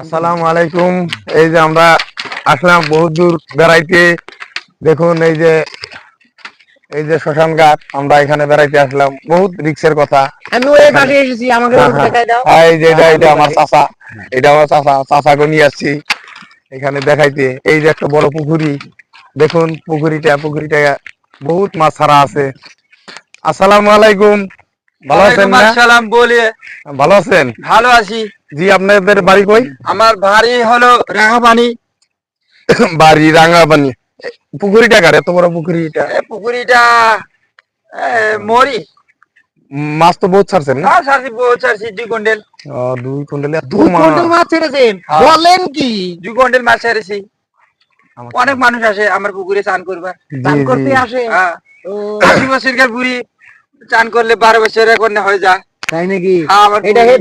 আসসালামু আলাইকুম। এই যে আমরা আসলাম বহুত দূর বেড়াইতে। দেখুন এই যে শ্মশান ঘাট, আমরা এখানে বেড়াইতে আসলাম। বহুত রিক্সের কথা। আমি ওই পাশে এসেছি, আমাকে রোড দেখাই দাও। এই যে এটা আমার চাচা, এটা আমার চাচাকে নিয়ে আসছি এখানে দেখাইতে। এই যে একটা বড় পুকুরি, দেখুন পুকুরিটা বহুত মাছ ছাড়া আছে। আসসালামু আলাইকুম, ভালো আছেন না? আসসালাম, বলে ভালো আছেন? ভালো আছি। জি, আপনাদের বাড়ি কই? আমার বাড়ি হলো রাঙাপানি। বাড়ি রাঙ্গাপানি। পুকুরিটা কার? এত বড় পুকুরিটা? পুকুরিটা মরি। মাছ তো বহুত ছাড়ছেন না? সারছি সারছি 2 কুইন্টাল। 2 কুইন্টাল? এত 2 কুইন্টাল মাছ ছেড়েছেন? হ্যাঁ। বলেন কি? 2 কুইন্টাল মাছ ছাড়ছি। আমার অনেক মানুষ আসে আমার পুকুরে চান করবার। চান করতে আসে? হ্যাঁ, ও 80 বছরকার বুড়ি চান করলে 12 বছর এখন হয়ে যায়। তাই নাকি? হ্যাঁ, আমার এটা পুকুরে। হে